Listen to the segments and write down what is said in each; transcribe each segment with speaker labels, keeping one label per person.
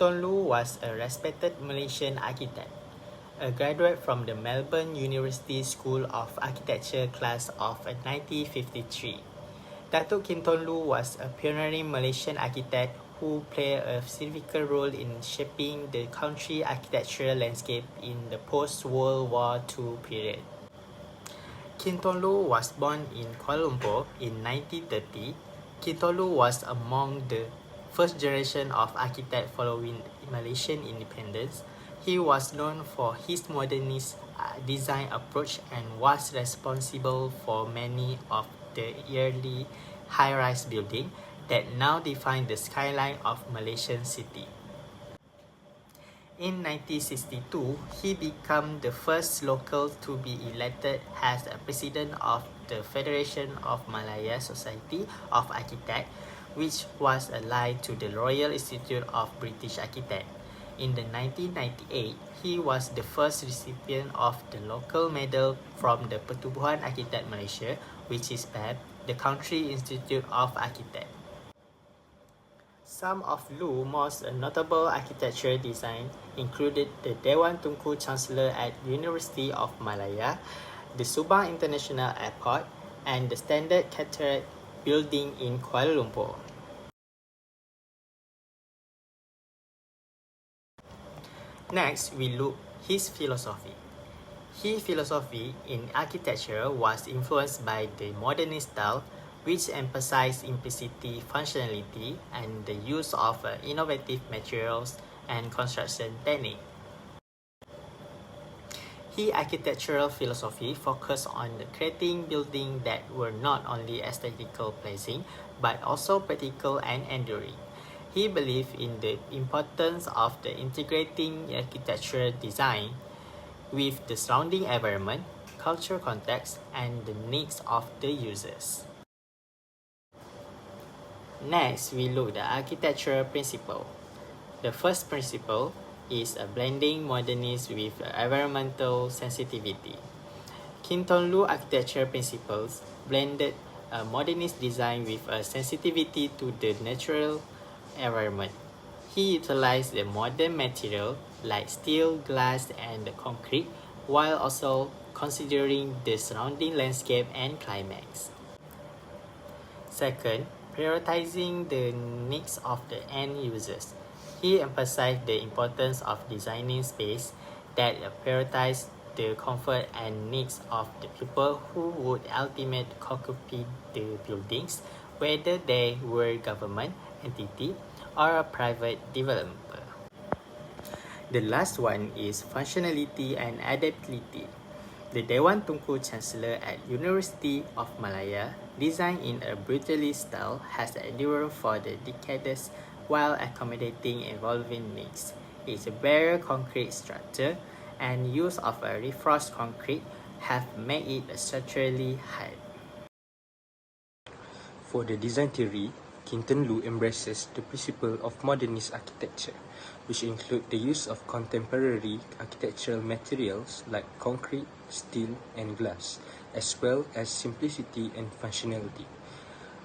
Speaker 1: KINGTON was a respected Malaysian architect, a graduate from the Melbourne University School of Architecture class of 1953. Datuk KINGTON was a pioneering Malaysian architect who played a significant role in shaping the country's architectural landscape in the post-World War II period. KINGTON was born in Kuala Lumpur in 1930. KINGTON was among the first generation of architects following Malaysian independence. He was known for his modernist design approach and was responsible for many of the early high-rise buildings that now define the skyline of Malaysian city. In 1962, he became the first local to be elected as a president of the Federation of Malaya Society of Architects, which was allied to the Royal Institute of British Architects. In 1998, he was the first recipient of the local medal from the Pertubuhan Architect Malaysia, which is PAB, the Country Institute of Architects. Some of LOO's most notable architectural designs included the Dewan Tunku Chancellor at University of Malaya, the Subang International Airport, and the Standard Chartered Building in Kuala Lumpur. Next, we look his philosophy. His philosophy in architecture was influenced by the modernist style, which emphasized simplicity, functionality, and the use of innovative materials and construction techniques. His architectural philosophy focused on creating buildings that were not only aesthetical pleasing, but also practical and enduring. He believed in the importance of the integrating architectural design with the surrounding environment, cultural context, and the needs of the users. Next, we look at the architectural principle. The first principle is a blending modernist with environmental sensitivity. KINGTON architecture principles blended a modernist design with a sensitivity to the natural environment. He utilized the modern material like steel, glass, and concrete, while also considering the surrounding landscape and climate. Second, prioritizing the needs of the end users. He emphasized the importance of designing space that prioritize the comfort and needs of the people who would ultimately occupy the buildings, whether they were government entity or a private developer. The last one is functionality and adaptability. The Dewan Tunku Chancellor at University of Malaya, designed in a brutalist style, has endured for the decades while accommodating evolving needs. Its bare concrete structure and use of a reinforced concrete have made it structurally hard.
Speaker 2: For the design theory, KINGTON embraces the principle of modernist architecture, which include the use of contemporary architectural materials like concrete, steel, and glass, as well as simplicity and functionality.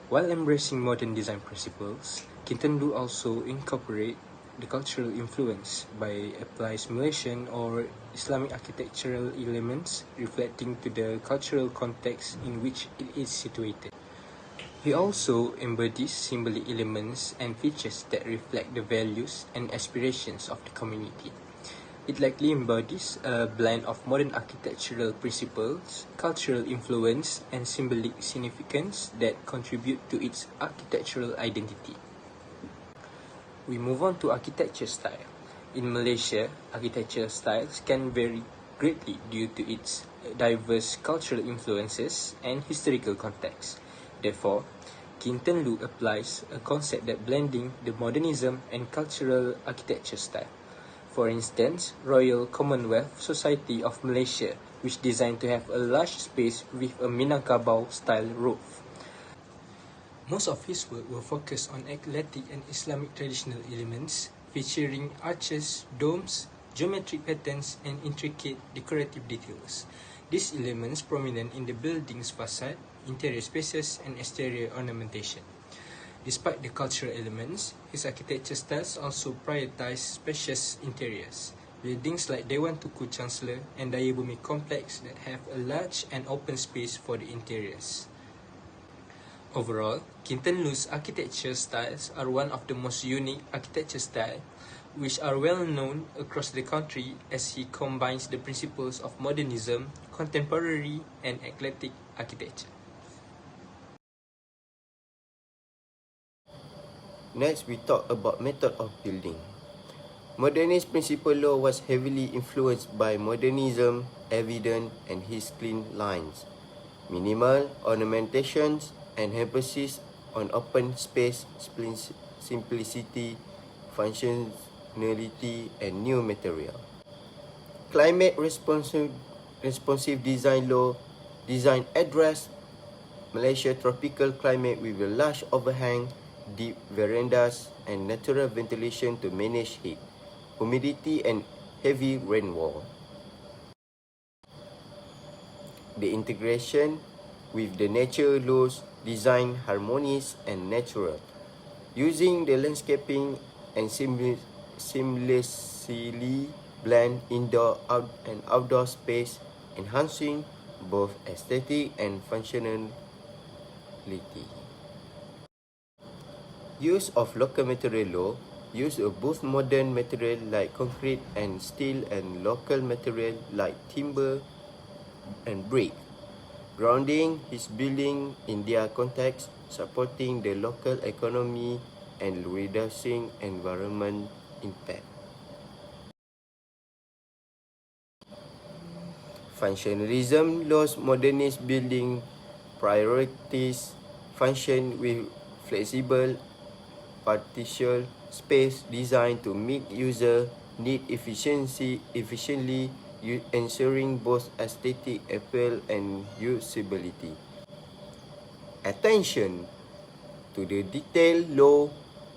Speaker 2: While embracing modern design principles, KINGTON also incorporate the cultural influence by applies Malaysian or Islamic architectural elements reflecting to the cultural context in which it is situated. He also embodies symbolic elements and features that reflect the values and aspirations of the community. It likely embodies a blend of modern architectural principles, cultural influence, and symbolic significance that contribute to its architectural identity. We move on to architecture style. In Malaysia, architectural styles can vary greatly due to its diverse cultural influences and historical context. Therefore, KINGTON applies a concept that blending the modernism and cultural architecture style. For instance, Royal Commonwealth Society of Malaysia, which designed to have a large space with a Minangkabau-style roof. Most of his work will focus on eclectic and Islamic traditional elements, featuring arches, domes, geometric patterns, and intricate decorative details. These elements prominent in the building's facade, interior spaces, and exterior ornamentation. Despite the cultural elements, his architecture styles also prioritize spacious interiors. Buildings like Dewan Tuku Chancellor and Daya Bumi Complex that have a large and open space for the interiors. Overall, KINGTON LOO's architecture styles are one of the most unique architecture styles which are well known across the country as he combines the principles of modernism, contemporary, and eclectic architecture.
Speaker 3: Next, we talk about method of building. Modernist principle law was heavily influenced by modernism, evident and his clean lines, minimal ornamentations, and emphasis on open space, simplicity, functionality, and new material. Climate responsive design law design address Malaysia tropical climate with a large overhang, deep verandas, and natural ventilation to manage heat, humidity, and heavy rainfall. The integration with the nature laws design harmonious and natural, using the landscaping and seamlessly blend indoor and outdoor space, enhancing both aesthetic and functionality. Use of local material law use of both modern material like concrete and steel and local material like timber and brick, grounding his building in their context, supporting the local economy and reducing environment impact. Functionalism laws modernist building priorities function with flexible partial space designed to meet user need efficiently, ensuring both aesthetic appeal and usability. Attention to the detail law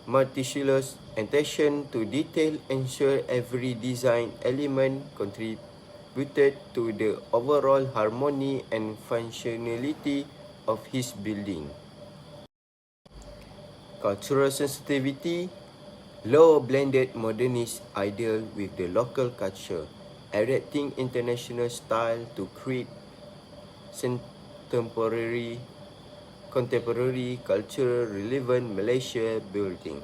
Speaker 3: meticulous attention to detail ensure every design element contributed to the overall harmony and functionality of his building. Cultural sensitivity, law blended modernist ideal with the local culture, adapting international style to create contemporary culture relevant Malaysia building.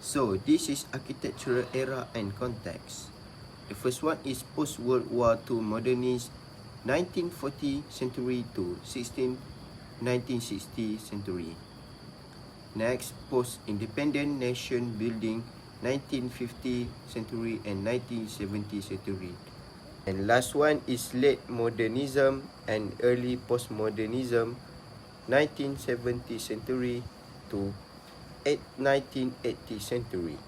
Speaker 3: So this is architectural era and context. The first one is post-World War II modernist 1940 century to 1960 century. Next, post-independent nation building 1950 century and 1970 century. And last one is late modernism and early postmodernism 1970 century to 1980 century.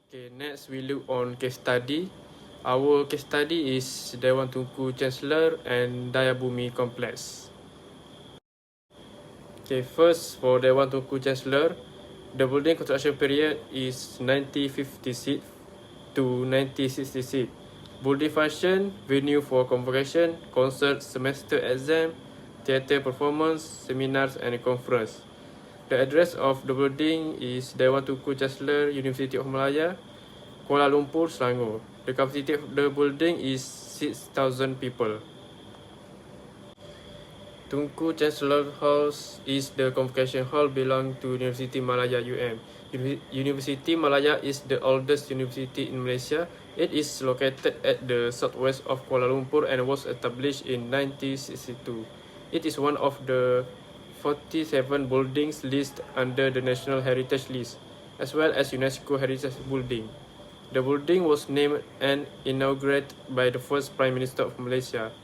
Speaker 4: Okay, next we look on case study. Our case study is Dewan Tunku Chancellor and Daya Bumi Complex. Okay, first for Dewan Tunku Chancellor, the building construction period is 1956 to 1966. Building function, venue for convocation, concert, semester exam, theatre performance, seminars and conference. The address of the building is Dewan Tunku Chancellor, University of Malaya, Kuala Lumpur, Selangor. The capacity of the building is 6,000 people. Tunku Chancellor House is the convocation hall belong to University Malaya UM. University Malaya is the oldest university in Malaysia. It is located at the southwest of Kuala Lumpur and was established in 1962. It is one of the 47 buildings listed under the National Heritage List, as well as UNESCO Heritage Building. The building was named and inaugurated by the first Prime Minister of Malaysia,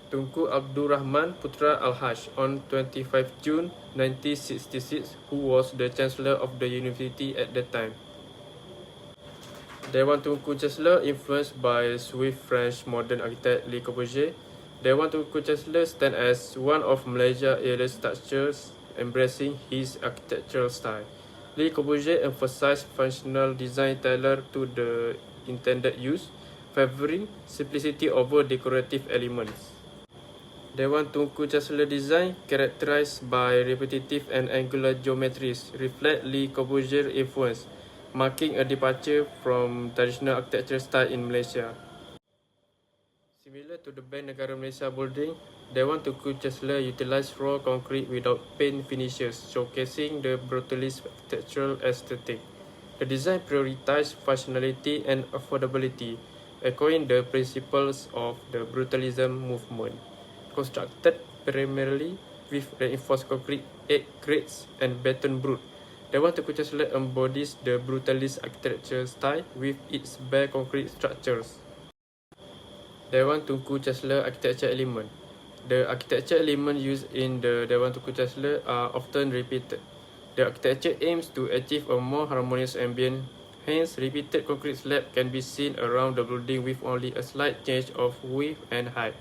Speaker 4: Tunku Abdul Rahman Putra Al-Haj, on 25 June 1966, who was the Chancellor of the university at that time. Dewan Tunku Chancellor influenced by Swiss French modern architect Le Corbusier. Dewan Tunku Chancellor stands as one of Malaysia's earliest structures embracing his architectural style. Le Corbusier emphasized functional design tailored to the intended use, favoring simplicity over decorative elements. Dewan Tunku Chancellor design, characterized by repetitive and angular geometries, reflect Le Corbusier influence, marking a departure from traditional architecture style in Malaysia. Similar to the Bank Negara Malaysia building, Dewan Tunku Chancellor utilized raw concrete without paint finishes, showcasing the brutalist architectural aesthetic. The design prioritized functionality and affordability, echoing the principles of the brutalism movement. Constructed primarily with reinforced concrete, egg grates, and beton brood, Dewan Tunku Chancellor embodies the brutalist architecture style with its bare concrete structures. Dewan Tunku Chancellor architecture element. The architecture elements used in the Dewan Tunku Chancellor are often repeated. The architecture aims to achieve a more harmonious ambient, hence repeated concrete slab can be seen around the building with only a slight change of width and height.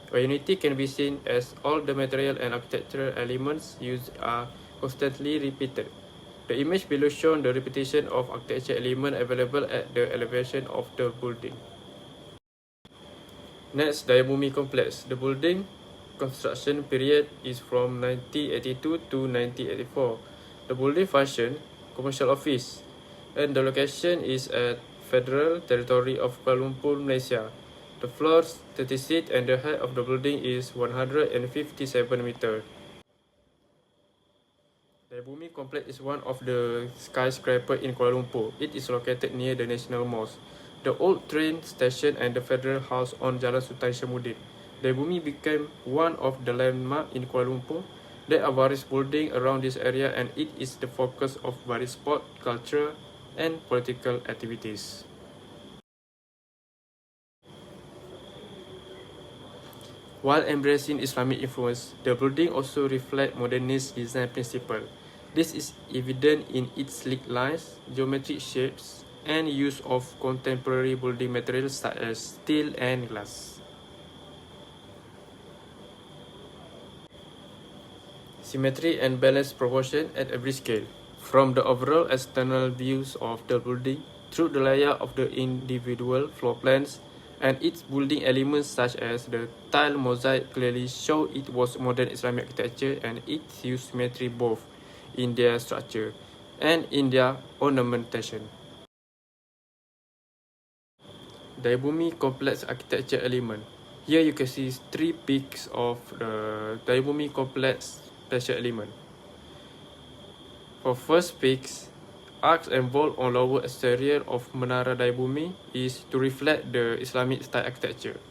Speaker 4: A unity can be seen as all the material and architectural elements used are constantly repeated. The image below shows the repetition of architecture elements available at the elevation of the building. Next, Dayabumi Complex. The building construction period is from 1982 to 1984. The building function, commercial office, and the location is at Federal Territory of Kuala Lumpur, Malaysia. The floors 36 and the height of the building is 157 meters. The Bumi Complex is one of the skyscrapers in Kuala Lumpur. It is located near the National Mosque, the old train station, and the Federal House on Jalan Sultan Syamuddin. The Bumi became one of the landmarks in Kuala Lumpur. There are various buildings around this area, and it is the focus of various sport, cultural, and political activities. While embracing Islamic influence, the building also reflects modernist design principles. This is evident in its sleek lines, geometric shapes, and use of contemporary building materials such as steel and glass. Symmetry and balanced proportion at every scale, from the overall external views of the building through the layout of the individual floor plans, and its building elements such as the tile mosaic clearly show it was modern Islamic architecture, and it used symmetry both in their structure and in their ornamentation. Dayabumi Complex architecture element. Here you can see 3 peaks of the Dayabumi Complex special element. For first peaks, arcs and vault on lower exterior of Menara Dayabumi is to reflect the Islamic style architecture.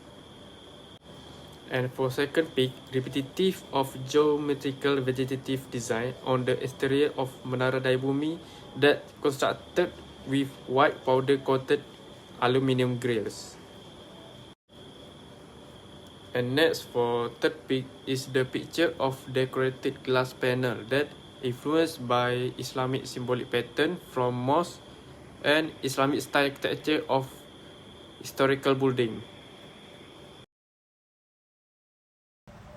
Speaker 4: And for second peak, repetitive of geometrical vegetative design on the exterior of Menara Dayabumi that constructed with white powder coated aluminium grills. And next for third peak is the picture of decorated glass panel that influenced by Islamic symbolic pattern from mosque and Islamic style architecture of historical building.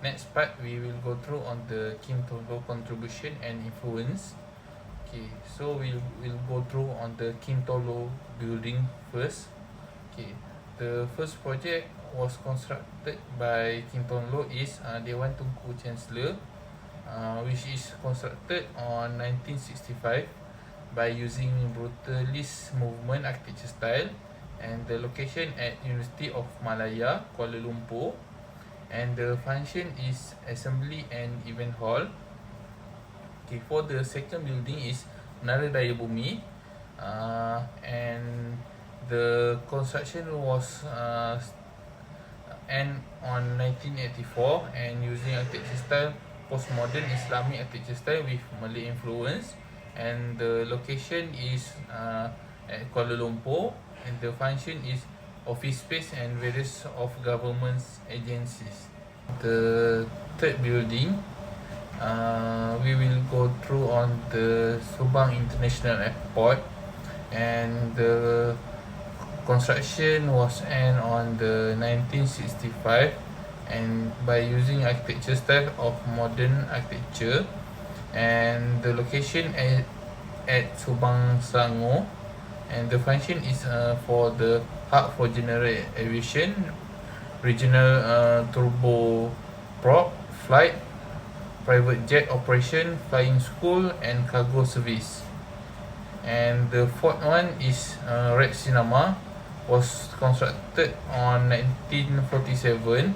Speaker 5: Next part we will go through on the KINGTON contribution and influence. Okay, so we'll go through on the KINGTON building first. Okay, the first project was constructed by KINGTON is Dewan Tunku Chancellor, which is constructed on 1965 by using brutalist movement architecture style, and the location at University of Malaya, Kuala Lumpur, and the function is assembly and event hall. Okay, for the second building is Menara Dayabumi, and the construction was end on 1984 and using architecture style postmodern Islamic architecture style with Malay influence, and the location is at Kuala Lumpur, and the function is office space and various of government's agencies. The third building, we will go through on the Subang International Airport, and the construction was end on the 1965 and by using architecture style of modern architecture, and the location at Subang, Selangor, and the function is for the hub for general aviation, regional turboprop flight, private jet operation, flying school, and cargo service. And the fourth one is Red Cinema, was constructed on 1947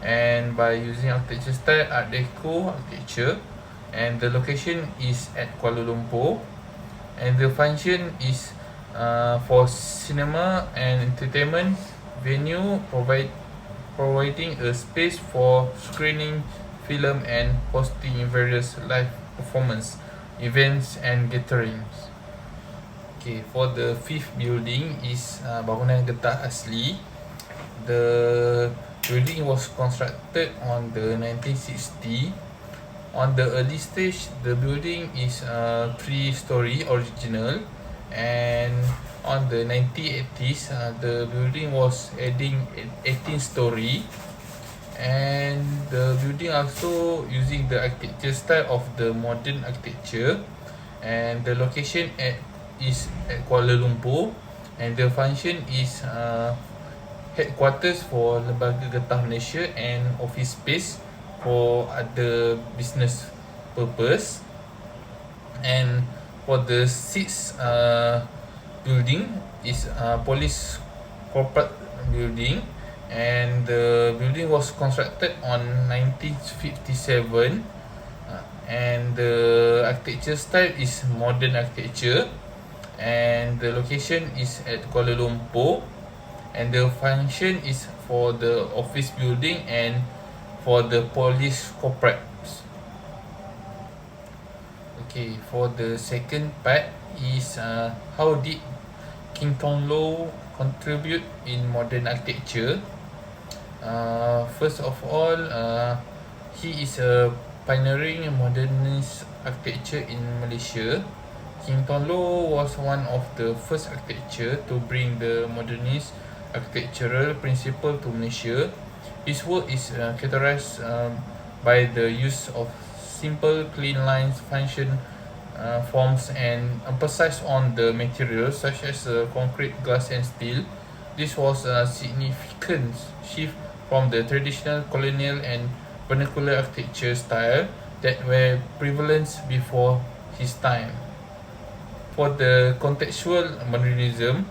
Speaker 5: and by using architecture style Art Deco architecture, and the location is at Kuala Lumpur, and the function is for cinema and entertainment venue, providing a space for screening film and hosting various live performance events and gatherings. Okay, for the fifth building is bangunan getah asli. The building was constructed on the 1960. On the early stage, the building is 3-story original, and on the 1980s, the building was adding 18-story, and the building also using the architecture style of the modern architecture, and the location is at Kuala Lumpur, and the function is headquarters for Lembaga Getah Malaysia and office space for other business purpose. And for the sixth building is police corporate building, and the building was constructed on 1957, and the architecture style is modern architecture, and the location is at Kuala Lumpur, and the function is for the office building and for the police corporates. Okay, for the second part is how did KINGTON LOO contribute in modern architecture. First of all, he is a pioneering modernist architecture in Malaysia. KINGTON LOO was one of the first architecture to bring the modernist architectural principle to Malaysia. His work is characterized by the use of simple, clean lines, function, forms, and emphasis on the materials such as concrete, glass, and steel. This was a significant shift from the traditional colonial and vernacular architecture style that were prevalent before his time. For the contextual modernism,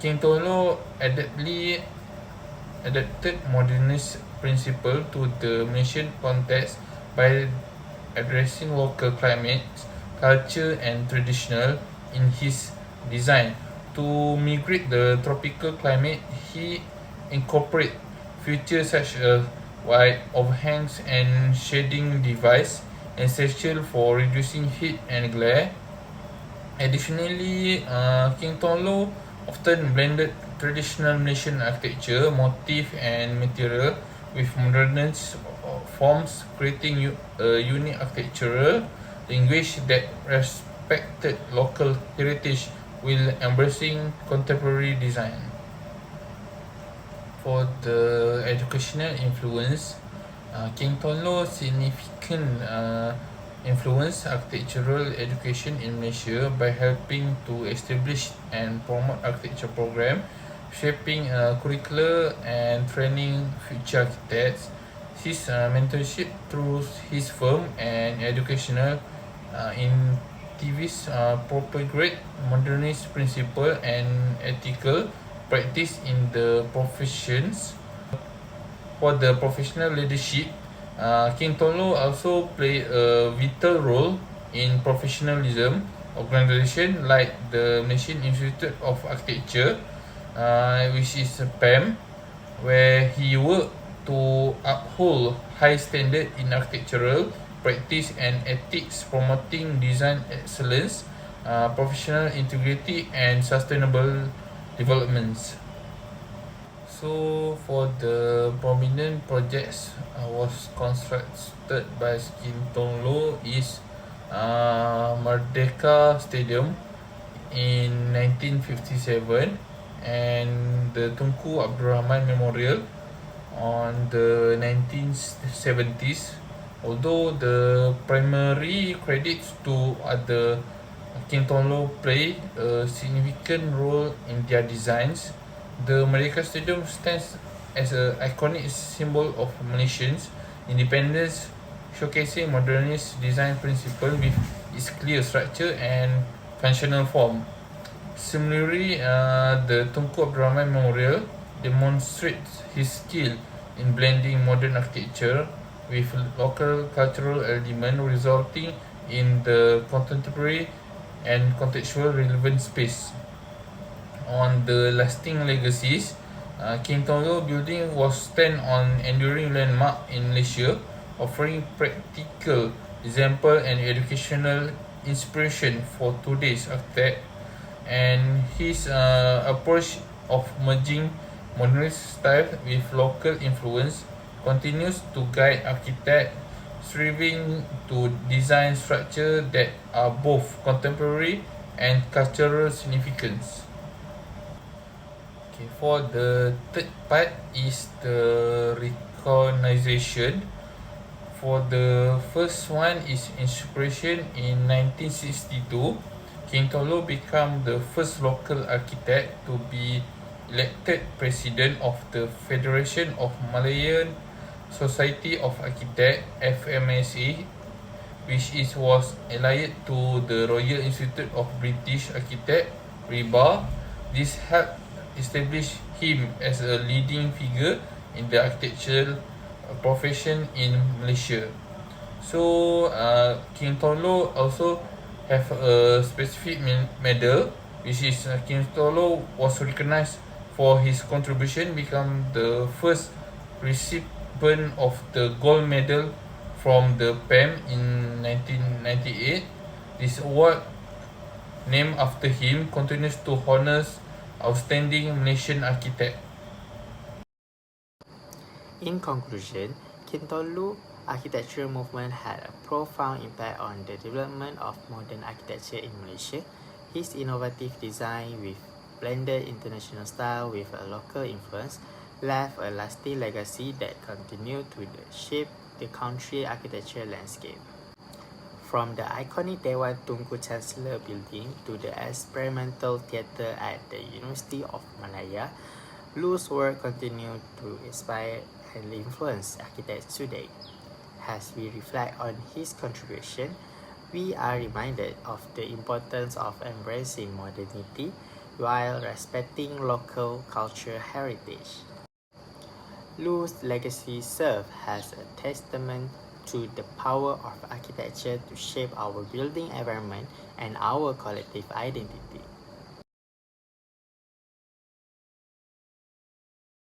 Speaker 5: KINGTON LOO adapted modernist principle to the Malaysian context by addressing local climate, culture, and traditional in his design. To migrate the tropical climate, he incorporate features such as wide overhangs and shading device, essential for reducing heat and glare. Additionally, KINGTON LOO often blended traditional Malaysian architecture, motif, and material with modernist forms, creating a unique architectural language that respected local heritage while embracing contemporary design. For the educational influence, KINGTON LOO significant influence architectural education in Malaysia by helping to establish and promote architecture program, shaping curricula and training future architects. His mentorship through his firm and educational activists propagate modernist principle and ethical practice in the professions. For the professional leadership, KINGTON LOO also play a vital role in professionalism organization like the Malaysian Institute of Architecture, which is PAM, where he worked to uphold high standard in architectural practice and ethics, promoting design excellence, professional integrity, and sustainable developments. So for the prominent projects was constructed by KINGTON LOO is Merdeka Stadium in 1957 and the Tunku Abdul Rahman Memorial on the 1970s. Although the primary credits to other KINGTON LOO played a significant role in their designs. The Merdeka Stadium stands as an iconic symbol of Malaysians' independence, showcasing modernist design principle with its clear structure and functional form. Similarly, the Tunku Abdul Rahman Memorial demonstrates his skill in blending modern architecture with local cultural elements, resulting in the contemporary and contextual relevant space. On the lasting legacies, King Tonglo building was stand on enduring landmark in Malaysia, offering practical example and educational inspiration for today's architect. And his approach of merging modernist style with local influence continues to guide architect striving to design structure that are both contemporary and cultural significance. Okay, for the third part is the recognition. For the first one is inspiration in 1962. King Tolo became the first local architect to be elected president of the Federation of Malayan Society of Architects (FMSA), which was allied to the Royal Institute of British Architects (RIBA). This helped establish him as a leading figure in the architectural profession in Malaysia. So, King Tolo also have a specific medal, which is King Tolo was recognized for his contribution, become the first recipient of the gold medal from the PAM in 1998. This award, named after him, continues to honor outstanding Malaysian architect.
Speaker 1: In conclusion, Kintolu architecture movement had a profound impact on the development of modern architecture in Malaysia. His innovative design with blended international style with a local influence left a lasting legacy that continued to shape the country's architecture landscape. From the iconic Dewan Tunku Chancellor building to the experimental theatre at the University of Malaya, LOO's work continued to inspire and influence architects today. As we reflect on his contribution, we are reminded of the importance of embracing modernity while respecting local cultural heritage. LOO's legacy serves as a testament to the power of architecture to shape our building environment and our collective identity.